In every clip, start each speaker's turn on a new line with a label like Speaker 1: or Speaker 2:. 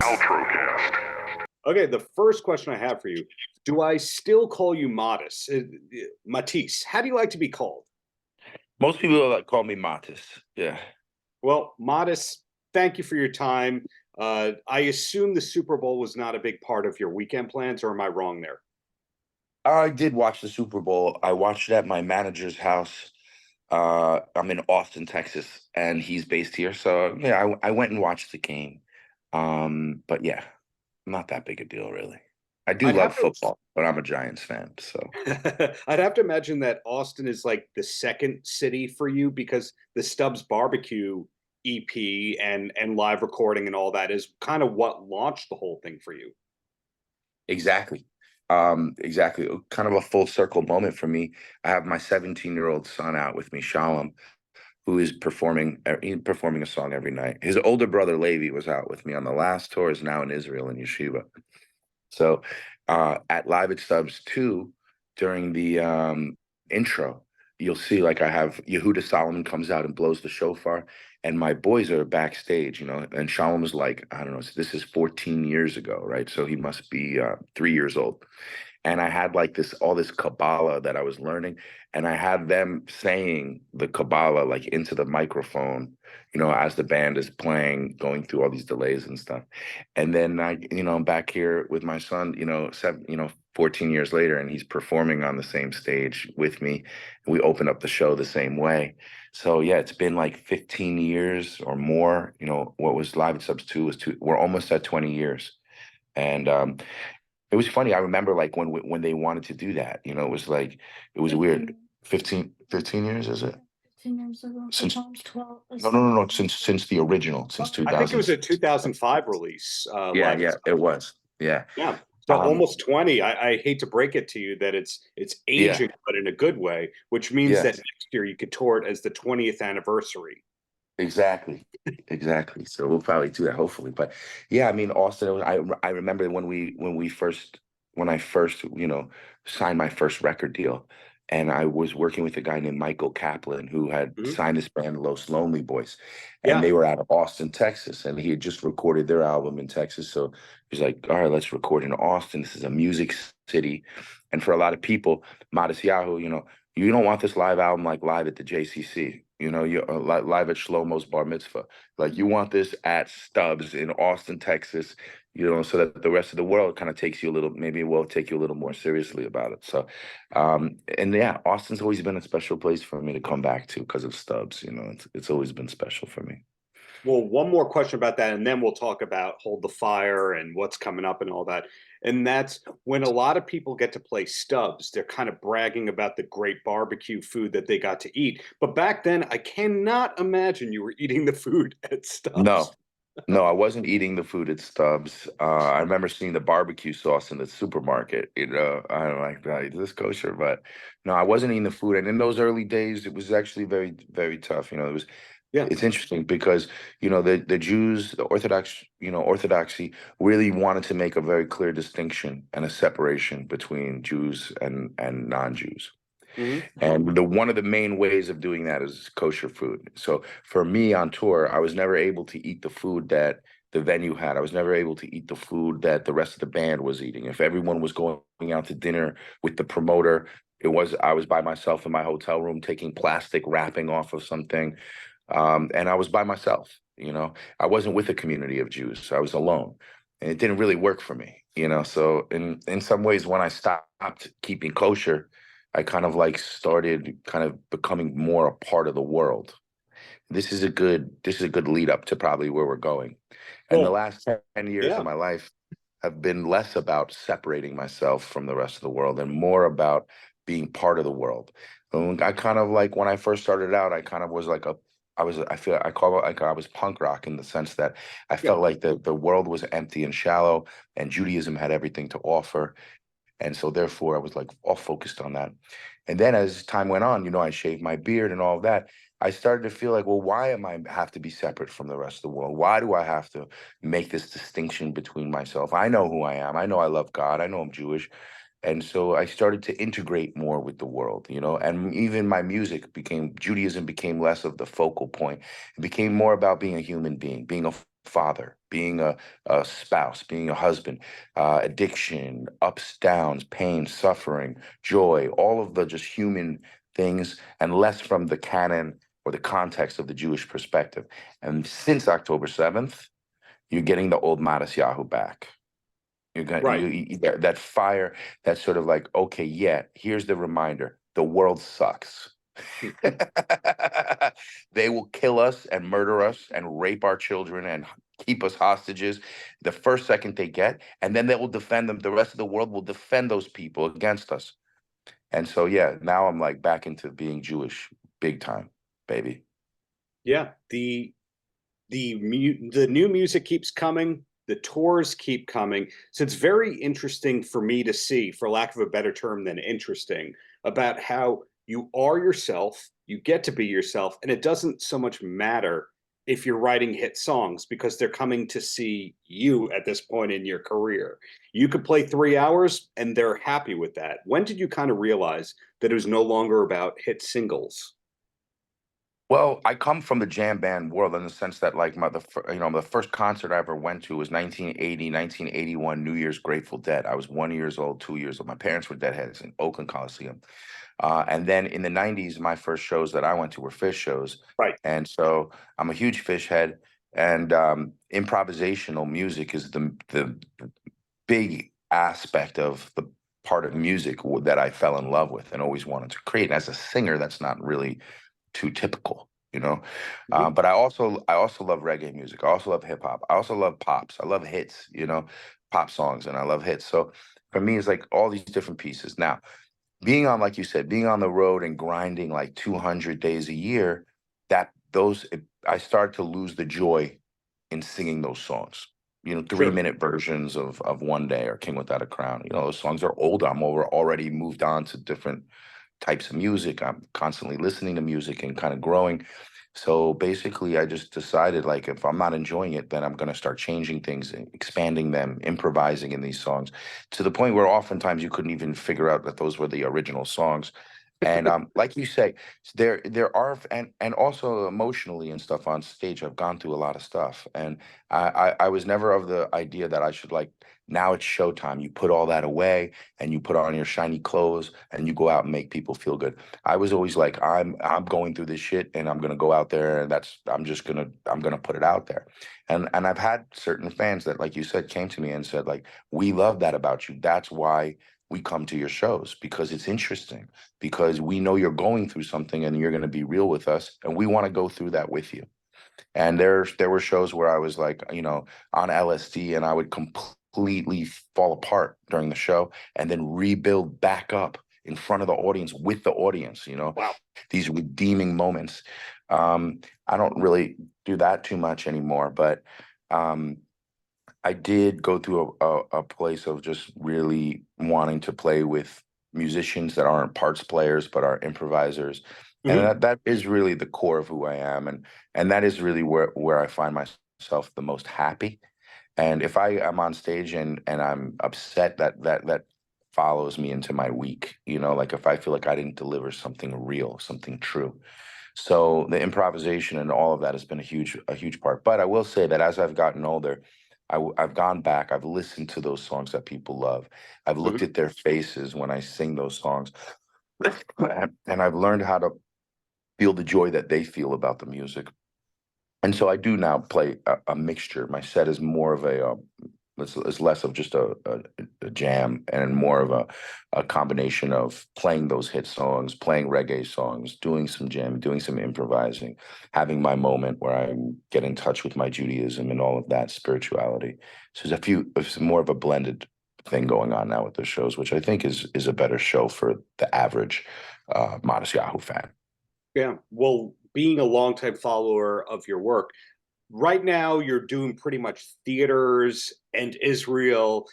Speaker 1: Paltrocast.
Speaker 2: Okay, the first question I have for you, do I still call you Matisse? How do you like to be called?
Speaker 3: Most people like call me Matis. Yeah.
Speaker 2: Well, Modest, thank you for your time. I assume the Super Bowl was not a big part of your weekend plans, or am I wrong there?
Speaker 3: I did watch the Super Bowl. I watched it at my manager's house. I'm in Austin, Texas, and he's based here. So yeah, I went and watched the game. But yeah, not that big a deal, really. I do
Speaker 2: I'd
Speaker 3: love
Speaker 2: have to
Speaker 3: football, but I'm a Giants fan. So
Speaker 2: I'd have to imagine that Austin is like the second city for you because the Stubbs Barbecue EP and live recording and all that is kind of what launched the whole thing for you.
Speaker 3: exactly. Exactly. Kind of a full circle moment for me. I have my 17-year-old son out with me, Shalom, who is performing a song every night. His older brother Levi was out with me on the last tour, is now in Israel in Yeshiva. So at Live at Stubbs 2, during the intro, you'll see like I have Yehuda Solomon comes out and blows the shofar, and my boys are backstage, and Shalom is like, I don't know, this is 14 years ago, right? So he must be 3 years old. And I had like all this Kabbalah that I was learning, and I had them saying the Kabbalah like into the microphone, as the band is playing, going through all these delays and stuff. And then I'm back here with my son, 14 years later, and he's performing on the same stage with me. And we open up the show the same way. So yeah, it's been like 15 years or more. What was Live at Subs 2 was we're almost at 20 years. And it was funny. I remember like when they wanted to do that, it was like, it was weird. 15 years, is it?
Speaker 4: 15 years ago.
Speaker 3: Since,
Speaker 4: Sometimes 12.
Speaker 3: no. Since the original, since
Speaker 2: I think it
Speaker 3: 2000.
Speaker 2: was a 2005 release.
Speaker 3: Yeah,
Speaker 2: Live at
Speaker 3: yeah,
Speaker 2: Stubbs.
Speaker 3: it was. Yeah.
Speaker 2: Yeah. So
Speaker 3: Um,
Speaker 2: almost 20. I hate to break it to you that it's
Speaker 3: yeah,
Speaker 2: aging, but in a good way, which means
Speaker 3: yeah,
Speaker 2: that next year you could tour it as the 20th anniversary.
Speaker 3: exactly. Exactly. So we'll probably do that, hopefully. But yeah, I mean, Austin, I remember when I first, signed my first record deal, and I was working with a guy named Michael Kaplan who had
Speaker 2: Mhm.
Speaker 3: signed this band Los Lonely Boys, and
Speaker 2: Yeah.
Speaker 3: they were out of Austin, Texas, and he had just recorded their album in Texas. So he's like, all right, let's record in Austin. This is a music city. And for a lot of people, Matisyahu, you don't want this live album like live at the JCC. You live at Shlomo's bar mitzvah. Like you want this at Stubbs in Austin, Texas, so that the rest of the world kind of takes you maybe will take you a little more seriously about it. So, and yeah, Austin's always been a special place for me to come back to because of Stubbs. It's always been special for me.
Speaker 2: Well, one more question about that, and then we'll talk about Hold the Fire and what's coming up and all that. And that's when a lot of people get to play Stubbs, they're kind of bragging about the great barbecue food that they got to eat. But back then, I cannot imagine you were eating the food at
Speaker 3: No,
Speaker 2: Stubbs.
Speaker 3: no, I wasn't eating the food at Stubbs. I remember seeing the barbecue sauce in the supermarket. I'm like, "Is this kosher?" But no, I wasn't eating the food. And in those early days, it was actually very, very tough.
Speaker 2: Yeah.
Speaker 3: It's interesting because the Jews, the Orthodoxy really wanted to make a very clear distinction and a separation between Jews and non-Jews.
Speaker 2: Mhm.
Speaker 3: And one of the main ways of doing that is kosher food. So for me on tour, I was never able to eat the food that the venue had. I was never able to eat the food that the rest of the band was eating. If everyone was going out to dinner with the promoter, I was by myself in my hotel room taking plastic wrapping off of something. And I was by myself, I wasn't with a community of Jews. So I was alone, and it didn't really work for me, So in some ways, when I stopped keeping kosher, I kind of like started kind of becoming more a part of the world. This is a good lead up to probably where we're going. And the
Speaker 2: Well,
Speaker 3: last 10 years of
Speaker 2: yeah.
Speaker 3: my life have been less about separating myself from the rest of the world and more about being part of the world. And I kind of like when I first started out, I kind of was like I call it like I was punk rock in the sense that I
Speaker 2: Yeah.
Speaker 3: felt like the world was empty and shallow, and Judaism had everything to offer. And so therefore I was like all focused on that. And then as time went on, I shaved my beard and all of that. I started to feel like, well, why am I have to be separate from the rest of the world? Why do I have to make this distinction between myself? I know who I am. I know I love God. I know I'm Jewish. And so I started to integrate more with the world, and even my Judaism became less of the focal point. It became more about being a human being father, being a spouse, being a husband, addiction, ups, downs, pain, suffering, joy, all of the just human things, and less from the canon or the context of the Jewish perspective. And since October 7th, you're getting the old Matisyahu back. You're going
Speaker 2: Right.
Speaker 3: that fire, that's sort of like, okay, yeah, here's the reminder. The world sucks. They will kill us and murder us and rape our children and keep us hostages the first second they get, and then they will defend them. The rest of the world will defend those people against us. And so, yeah, now I'm like back into being Jewish, big time, baby.
Speaker 2: Yeah. The new music keeps coming. The tours keep coming. So it's very interesting for me to see, for lack of a better term than interesting, about how you are yourself, you get to be yourself, and it doesn't so much matter if you're writing hit songs because they're coming to see you at this point in your career. You could play 3 hours and they're happy with that. When did you kind of realize that it was no longer about hit singles?
Speaker 3: Well, I come from the jam band world in the sense that like the first concert I ever went to was 1980, 1981 New Year's Grateful Dead. I was 1 years old, 2 years old. My parents were Deadheads in Oakland Coliseum. And then in the 90s, my first shows that I went to were Phish shows.
Speaker 2: Right.
Speaker 3: And so I'm a huge Phish head. And improvisational music is the big aspect of the part of music that I fell in love with and always wanted to create. And as a singer, that's not really too typical, you know.
Speaker 2: Mhm.
Speaker 3: But I also love reggae music. I also love hip hop. I also love pops. I love hits, pop songs, and I love hits. So for me, it's like all these different pieces. Now, being on, like you said, being on the road and grinding like 200 days a year, I started to lose the joy in singing those songs.
Speaker 2: Sure.
Speaker 3: 3-minute versions of One Day or King Without a Crown. Those songs are old. Already moved on to different types of music. I'm constantly listening to music and kind of growing. So basically, I just decided like if I'm not enjoying it, then I'm going to start changing things, and expanding them, improvising in these songs to the point where oftentimes you couldn't even figure out that those were the original songs. And like you say, and also emotionally and stuff on stage, I've gone through a lot of stuff, and I was never of the idea that I should like now it's showtime. You put all that away and you put on your shiny clothes and you go out and make people feel good. I was always like, I'm going through this shit and I'm gonna go out there and I'm gonna put it out there. And I've had certain fans that, like you said, came to me and said, like, we love that about you. That's why we come to your shows, because it's interesting, because we know you're going through something and you're going to be real with us, and we want to go through that with you. And there were shows where I was like, on LSD, and I would completely fall apart during the show and then rebuild back up in front of the audience with the audience,
Speaker 2: Wow.
Speaker 3: these redeeming moments. I don't really do that too much anymore, but um, I did go through a place of just really wanting to play with musicians that aren't parts players but are improvisers, and
Speaker 2: Mhm.
Speaker 3: that is really the core of who I am, and that is really where I find myself the most happy. And if I am on stage and I'm upset, that follows me into my week. Like if I feel like I didn't deliver something real, something true. So the improvisation and all of that has been a huge part. But I will say that as I've gotten older, I've gone back. I've listened to those songs that people love. I've looked
Speaker 2: Mhm.
Speaker 3: at their faces when I sing those songs, and I've learned how to feel the joy that they feel about the music. And so I do now play a mixture. My set is more of it's less of just a jam and more of a combination of playing those hit songs, playing reggae songs, doing some jam, doing some improvising, having my moment where I get in touch with my Judaism and all of that spirituality. So it's more of a blended thing going on now with the shows, which I think is a better show for the average Matisyahu fan.
Speaker 2: Yeah. Well, being a longtime follower of your work, right now you're doing pretty much theaters and Israel.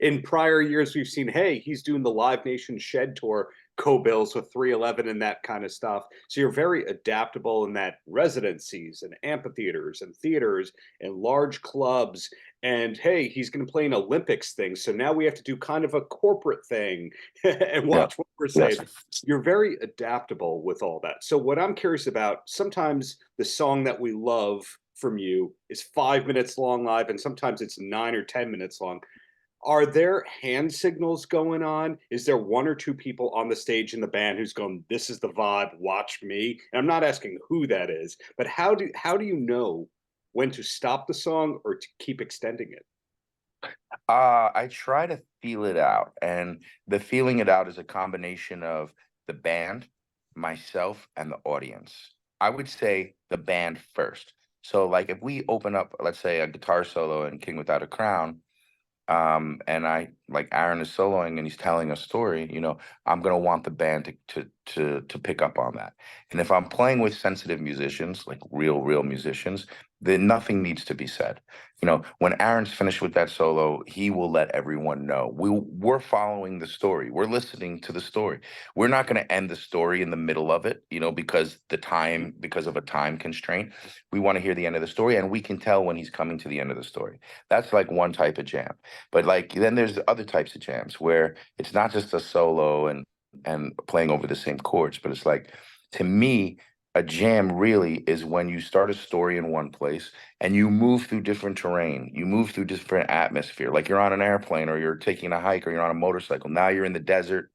Speaker 2: In prior years, we've seen, hey, he's doing the Live Nation Shed tour, co-bills with 311 and that kind of stuff. So you're very adaptable in that residencies and amphitheaters and theaters and large clubs. And hey, he's going to play an Olympics thing. So now we have to do kind of a corporate thing and
Speaker 3: Yeah.
Speaker 2: watch what we're saying.
Speaker 3: Yes.
Speaker 2: You're very adaptable with all that. So what I'm curious about, sometimes the song that we love from you is 5 minutes long live, and sometimes it's 9 or 10 minutes long. Are there hand signals going on? Is there one or two people on the stage in the band who's going, "This is the vibe, watch me"? And I'm not asking who that is, but how do you know when to stop the song or to keep extending it?
Speaker 3: I try to feel it out, and the feeling it out is a combination of the band, myself, and the audience. I would say the band first. So, like, if we open up, let's say, a guitar solo in King Without a Crown, and I like Aaron is soloing and he's telling a story, I'm gonna want the band to pick up on that. And if I'm playing with sensitive musicians, like real musicians, then nothing needs to be said. When Aaron's finished with that solo, he will let everyone know. We're following the story. We're listening to the story. We're not gonna end the story in the middle of it, because of a time constraint. We want to hear the end of the story, and we can tell when he's coming to the end of the story. That's like one type of jam. But like then there's other types of jams where it's not just a solo and playing over the same chords, but it's like, to me, a jam really is when you start a story in one place and you move through different terrain, you move through different atmosphere. Like you're on an airplane or you're taking a hike or you're on a motorcycle. Now you're in the desert.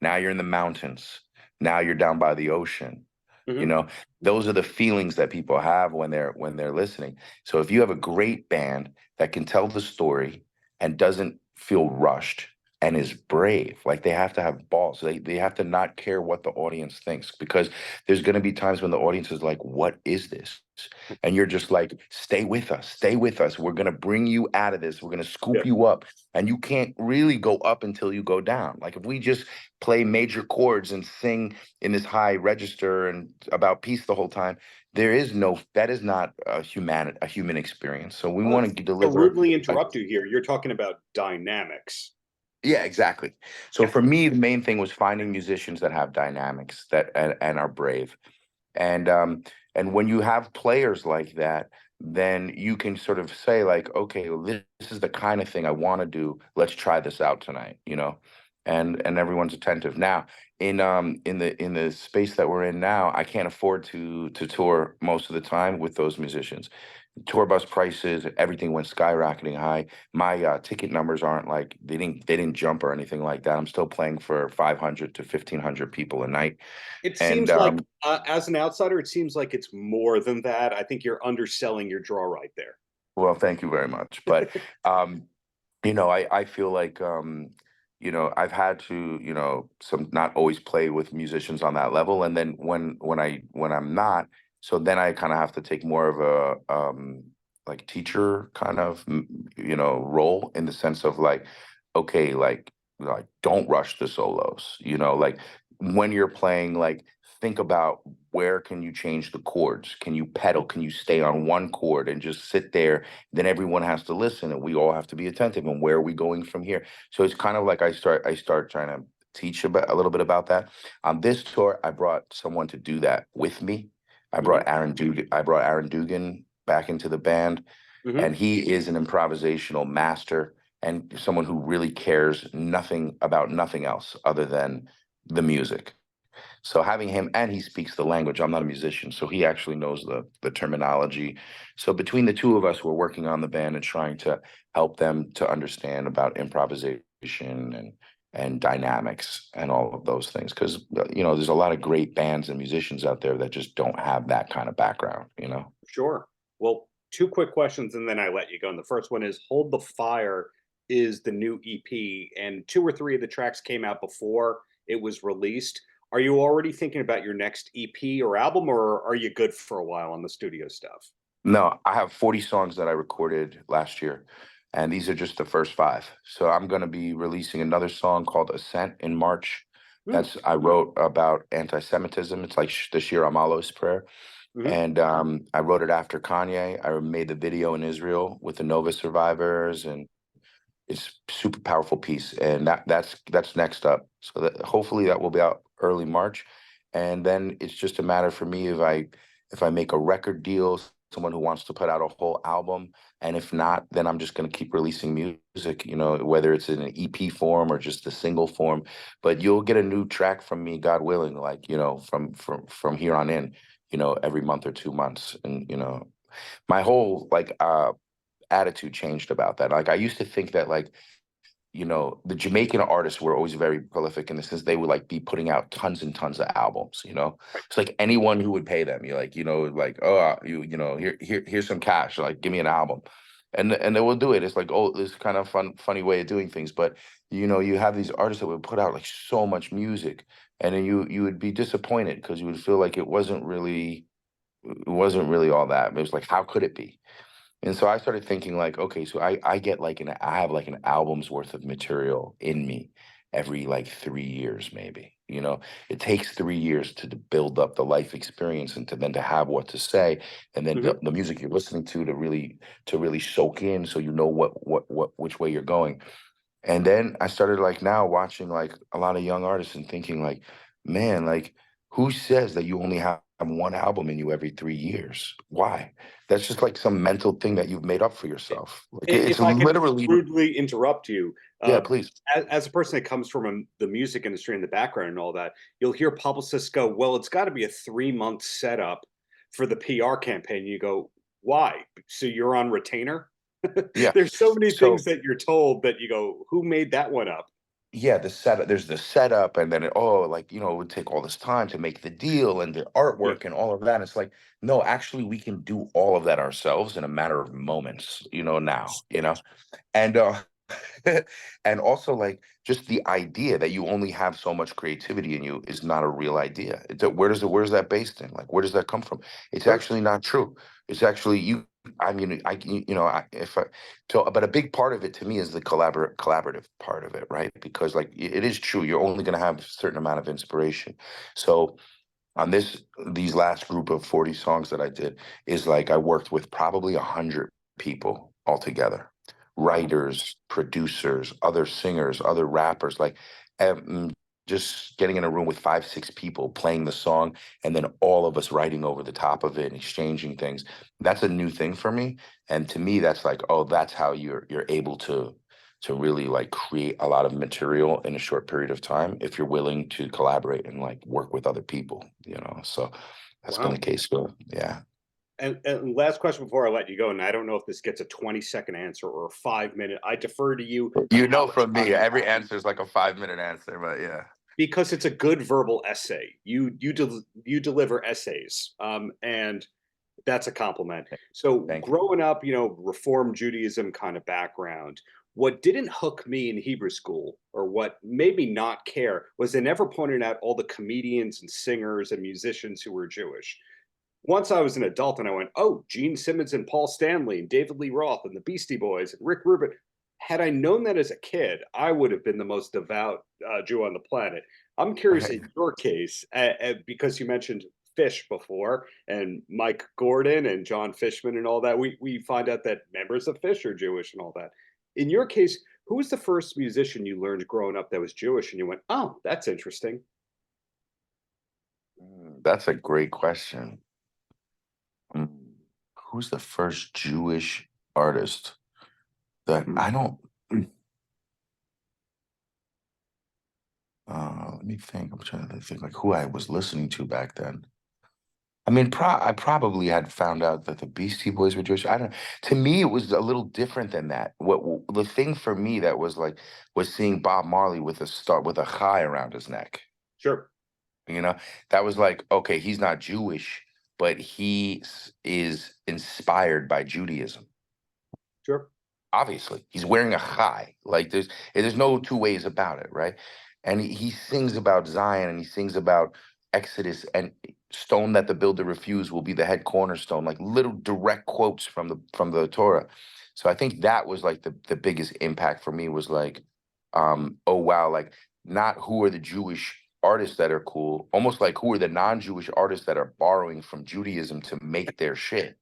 Speaker 3: Now you're in the mountains. Now you're down by the ocean. You
Speaker 2: Mhm.
Speaker 3: know, those are the feelings that people have when they're listening. So if you have a great band that can tell the story and doesn't feel rushed and is brave, like they have to have balls. They have to not care what the audience thinks, because there's going to be times when the audience is like, "What is this?" And you're just like, "Stay with us. Stay with us. We're going to bring you out of this. We're going to
Speaker 2: Yeah.
Speaker 3: scoop you up." And you can't really go up until you go down. Like if we just play major chords and sing in this high register and about peace the whole time, that is not a human experience. So we
Speaker 2: Well,
Speaker 3: want to
Speaker 2: to
Speaker 3: deliver
Speaker 2: rudely
Speaker 3: a,
Speaker 2: interrupt you here, you're talking about dynamics.
Speaker 3: yeah, exactly. So
Speaker 2: Yeah.
Speaker 3: for me, the main thing was finding musicians that have dynamics and are brave. And when you have players like that, then you can sort of say like, okay, well, this is the kind of thing I want to do. Let's try this out tonight. And everyone's attentive. Now, in the space that we're in now, I can't afford to tour most of the time with those musicians. Tour bus prices, everything went skyrocketing high. My ticket numbers aren't like they didn't jump or anything like that. I'm still playing for 500 to 1,500 people a night.
Speaker 2: It
Speaker 3: And
Speaker 2: seems like, as an outsider, it seems like it's more than that. I think you're underselling your draw right there.
Speaker 3: well, thank you very much. But um, I feel like I've had to, some not always play with musicians on that level. And then when I'm not, so then I kind of have to take more of a like teacher kind of role, in the sense of like, okay, like don't rush the solos, like when you're playing, like think about where can you change the chords? Can you pedal? Can you stay on one chord and just sit there? Then everyone has to listen and we all have to be attentive. And where are we going from here? So it's kind of like I start trying to teach about a little bit about that. On this tour, I brought someone to do that with me.
Speaker 2: Mhm,
Speaker 3: I brought Aaron Dugan back into the band,
Speaker 2: mhm.
Speaker 3: and he is an improvisational master and someone who really cares nothing about nothing else other than the music. So having him, and he speaks the language. I'm not a musician, so he actually knows the terminology. So between the two of us, we're working on the band and trying to help them to understand about improvisation and dynamics and all of those things. Because there's a lot of great bands and musicians out there that just don't have that kind of background.
Speaker 2: Sure. Well, two quick questions and then I let you go. And the first one is Hold the Fire is the new EP, and two or three of the tracks came out before it was released. Are you already thinking about your next EP or album, or are you good for a while on the studio stuff?
Speaker 3: No, I have 40 songs that I recorded last year, and these are just the first five. So I'm going to be releasing another song called Ascent in March.
Speaker 2: Hmm.
Speaker 3: That's I wrote about anti-Semitism. It's like the Shir Amalos prayer.
Speaker 2: Hmm.
Speaker 3: And I wrote it after Kanye. I made the video in Israel with the Nova survivors, and it's super powerful piece. And that's next up. So that hopefully that will be out early March. And then it's just a matter for me, if I make a record deal, someone who wants to put out a whole album. And if not, then I'm just gonna keep releasing music, whether it's in an EP form or just a single form. But you'll get a new track from me, God willing, like, from here on in, every month or 2 months. And My whole like attitude changed about that. Like I used to think that like, you know, the Jamaican artists were always very prolific in the sense they would like be putting out tons and tons of albums, you know. It's like anyone who would pay them, you're like, you know, like, oh, you know, here's some cash, like give me an album. And they will do it. It's like, oh, this kind of funny way of doing things. But you know, you have these artists that would put out like so much music, and then you would be disappointed because you would feel like it wasn't really all that. It was like, how could it be? And so I started thinking like, okay, so I get like I have like an album's worth of material in me every like 3 years, maybe. You know, it takes 3 years to build up the life experience and to then to have what to say, and then
Speaker 2: Mhm.
Speaker 3: the music you're listening to really soak in, so you know what which way you're going. And then I started like now watching like a lot of young artists and thinking like, man, like who says that you only have one album in you every 3 years? Why? That's just like some mental thing that you've made up for yourself. Like it's
Speaker 2: If I can
Speaker 3: literally,
Speaker 2: rudely interrupt you,
Speaker 3: yeah,
Speaker 2: uh,
Speaker 3: please.
Speaker 2: as a person that comes from the music industry and the background and all that, you'll hear publicists go, "Well, it's got to be a 3 month setup for the PR campaign." You go, "Why? So you're on retainer?"
Speaker 3: Yeah.
Speaker 2: There's so many things
Speaker 3: So
Speaker 2: that you're told that you go, "Who made that one up?"
Speaker 3: yeah, the setup, there's the setup, and then like, you know, it would take all this time to make the deal and the
Speaker 2: Yeah.
Speaker 3: artwork and all of that. It's like, no, actually we can do all of that ourselves in a matter of moments, you know, now, you know. And and also like just the idea that you only have so much creativity in you is not a real idea. Where's that based in? Like where does that come from? It's
Speaker 2: Sure.
Speaker 3: actually not true. It's actually you. I mean, you know, if I, so, but a big part of it to me is the collaborative part of it, right? Because like it is true, you're only going to have a certain amount of inspiration. So on these last group of 40 songs that I did is like I worked with probably 100 people altogether,
Speaker 2: Wow.
Speaker 3: writers, producers, other singers, other rappers, like um, just getting in a room with 5 6 people playing the song and then all of us writing over the top of it and exchanging things. That's a new thing for me, and to me that's like, oh, that's how you're able to really like create a lot of material in a short period of time if you're willing to collaborate and like work with other people, you know. So that's been the
Speaker 2: Wow.
Speaker 3: case for, yeah.
Speaker 2: And last question before I let you go, and I don't know if this gets a 20-second answer or a 5 minute. I defer to you
Speaker 3: You
Speaker 2: how
Speaker 3: know,
Speaker 2: much
Speaker 3: from
Speaker 2: time
Speaker 3: me,
Speaker 2: you
Speaker 3: every
Speaker 2: have.
Speaker 3: answer is like a 5 minute answer, but yeah.
Speaker 2: Because it's a good verbal essay. You deliver essays, and that's a compliment. So
Speaker 3: Thank you.
Speaker 2: growing up, Reform Judaism kind of background. What didn't hook me in Hebrew school, or what made me not care, was they never pointed out all the comedians and singers and musicians who were Jewish. Once I was an adult and I went, oh, Gene Simmons and Paul Stanley and David Lee Roth and the Beastie Boys and Rick Rubin. Had I known that as a kid, I would have been the most devout Jew on the planet. I'm curious
Speaker 3: Right.
Speaker 2: in your case, because you mentioned Phish before, and Mike Gordon and John Fishman and all that. We find out that members of Phish are Jewish and all that. In your case, who was the first musician you learned growing up that was Jewish, and you went, oh, that's interesting?
Speaker 3: That's a great question. Mm, Who's the first Jewish artist that
Speaker 2: Mhm.
Speaker 3: I don't? mm, Let me think. I'm trying to think like who I was listening to back then. I mean, I probably had found out that the Beastie Boys were Jewish. I don't. To me, it was a little different than that. The thing for me that was like was seeing Bob Marley with a chai around his neck.
Speaker 2: Sure,
Speaker 3: You know, that was like, okay, he's not Jewish, but is inspired by Judaism.
Speaker 2: sure.
Speaker 3: Obviously, he's wearing a chai. Like there's no two ways about it, right? And he sings about Zion and he sings about Exodus and stone that the builder refused will be the head cornerstone, like little direct quotes from the Torah. So I think that was like the biggest impact for me was like, oh wow, like not who are the Jewish artists that are cool, almost like who are the non-Jewish artists that are borrowing from Judaism to make their shit.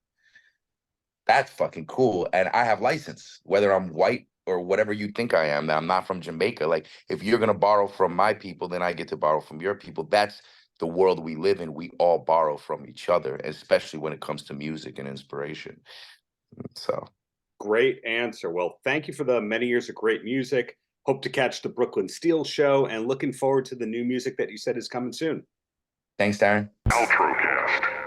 Speaker 3: That's fucking cool. And I have license, whether I'm white or whatever you think I am, that I'm not from Jamaica. Like, if you're gonna borrow from my people, then I get to borrow from your people. That's the world we live in. We all borrow from each other, especially when it comes to music and inspiration. So
Speaker 2: Great answer. Well, thank you for the many years of great music. Hope to catch the Brooklyn Steel show and looking forward to the new music that you said is coming soon.
Speaker 3: thanks, Darren.
Speaker 1: Paltrocast.